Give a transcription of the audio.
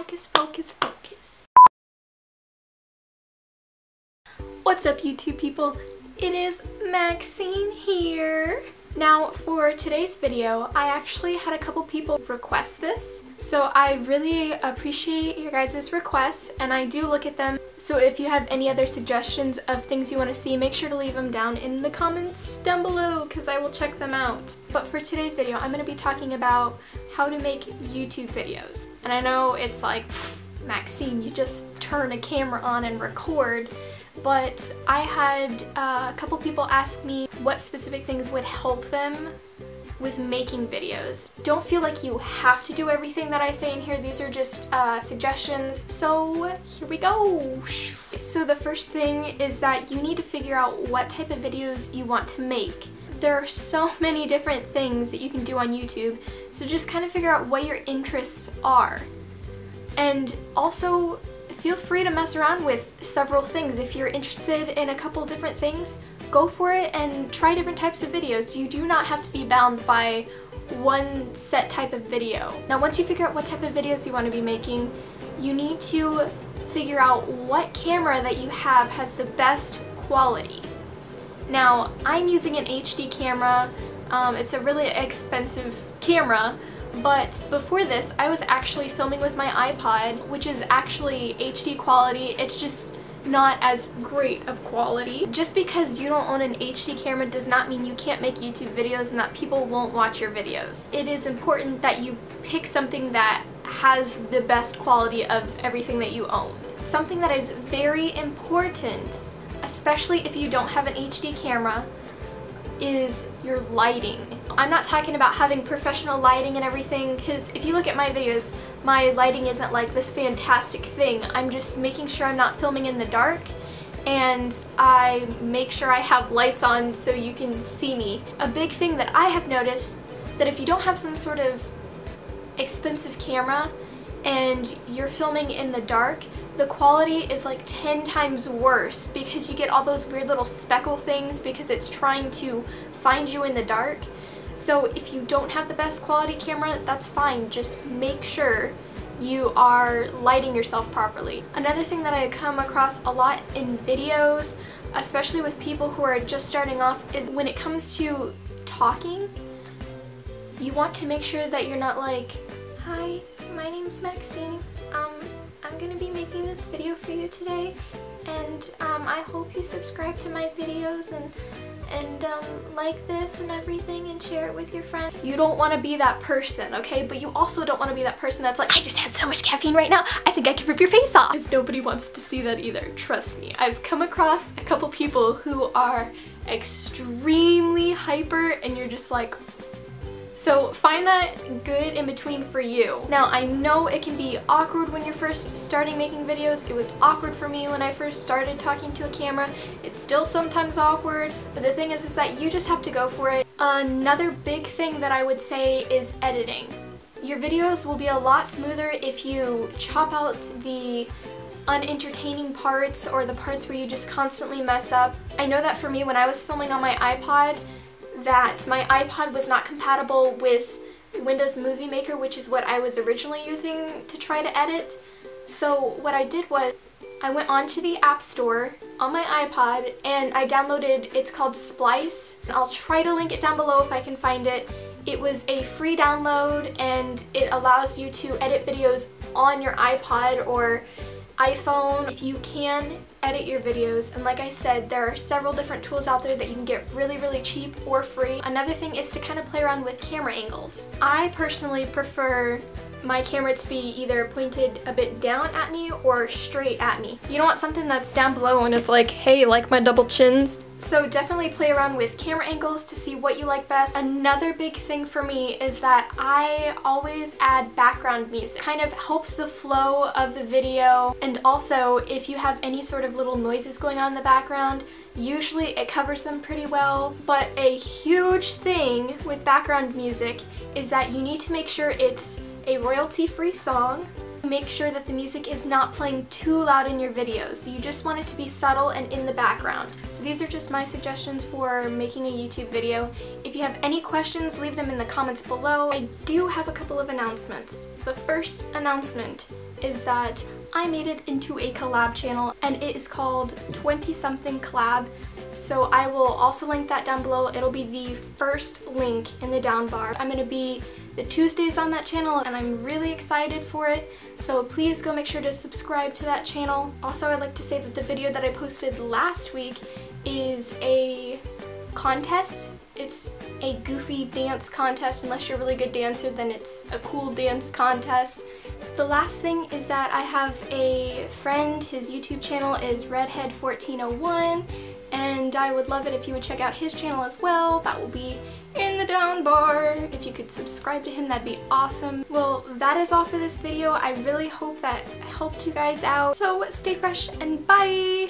Focus, focus, focus. What's up, YouTube people? It is Maxine here. Now, for today's video, I actually had a couple people request this, so I really appreciate your guys' requests, and I do look at them. So if you have any other suggestions of things you want to see, make sure to leave them down in the comments down below, because I will check them out. But for today's video, I'm going to be talking about how to make YouTube videos. And I know it's like, Maxine, you just turn a camera on and record. But I had a couple people ask me what specific things would help them with making videos. Don't feel like you have to do everything that I say in here. These are just suggestions. So here we go. So the first thing is that you need to figure out what type of videos you want to make. There are so many different things that you can do on YouTube, so just kind of figure out what your interests are. And also, feel free to mess around with several things. If you're interested in a couple different things, go for it and try different types of videos. You do not have to be bound by one set type of video. Now, once you figure out what type of videos you want to be making, you need to figure out what camera that you have has the best quality. Now, I'm using an HD camera. It's a really expensive camera. But before this, I was actually filming with my iPod, which is actually HD quality. It's just not as great of quality. Just because you don't own an HD camera does not mean you can't make YouTube videos and that people won't watch your videos. It is important that you pick something that has the best quality of everything that you own. Something that is very important, especially if you don't have an HD camera, is your lighting. I'm not talking about having professional lighting and everything, because if you look at my videos, my lighting isn't like this fantastic thing. I'm just making sure I'm not filming in the dark, and I make sure I have lights on so you can see me. A big thing that I have noticed, that if you don't have some sort of expensive camera and you're filming in the dark, the quality is like 10 times worse because you get all those weird little speckle things because it's trying to find you in the dark. So if you don't have the best quality camera, that's fine. Just make sure you are lighting yourself properly. Another thing that I come across a lot in videos, especially with people who are just starting off, is when it comes to talking, you want to make sure that you're not like, "Hi, my name's Maxine. I'm gonna be making this video for you today, and I hope you subscribe to my videos and like this and everything and share it with your friends." You don't want to be that person, okay? But you also don't want to be that person that's like, "I just had so much caffeine right now, I think I can rip your face off." Because nobody wants to see that either, trust me. I've come across a couple people who are extremely hyper and you're just like, so find that good in between for you. Now, I know it can be awkward when you're first starting making videos. It was awkward for me when I first started talking to a camera. It's still sometimes awkward, but the thing is that you just have to go for it. Another big thing that I would say is editing. Your videos will be a lot smoother if you chop out the unentertaining parts or the parts where you just constantly mess up. I know that for me, when I was filming on my iPod, that my iPod was not compatible with Windows Movie Maker, which is what I was originally using to try to edit. So what I did was I went onto the App Store on my iPod and I downloaded, it's called Splice. I'll try to link it down below if I can find it. It was a free download and it allows you to edit videos on your iPod or iPhone. If you can edit your videos, and like I said, there are several different tools out there that you can get really, really cheap or free. Another thing is to kind of play around with camera angles. I personally prefer my camera to be either pointed a bit down at me or straight at me. You don't want something that's down below and it's like, hey, like my double chins? So definitely play around with camera angles to see what you like best. Another big thing for me is that I always add background music. Kind of helps the flow of the video, and also if you have any sort of little noises going on in the background, usually it covers them pretty well. But a huge thing with background music is that you need to make sure it's a royalty-free song. Make sure that the music is not playing too loud in your videos. You just want it to be subtle and in the background. So these are just my suggestions for making a YouTube video. If you have any questions, leave them in the comments below. I do have a couple of announcements. The first announcement is that I made it into a collab channel, and it is called 20 something collab. So I will also link that down below. It'll be the first link in the down bar. I'm gonna be the Tuesdays on that channel, and I'm really excited for it. So please go make sure to subscribe to that channel. Also, I'd like to say that the video that I posted last week is a contest. It's a goofy dance contest. Unless you're a really good dancer, then it's a cool dance contest. The last thing is that I have a friend. His YouTube channel is redhead1401, and I would love it if you would check out his channel as well. That will be in the down bar. If you could subscribe to him, that'd be awesome. Well, that is all for this video. I really hope that helped you guys out. So stay fresh and bye!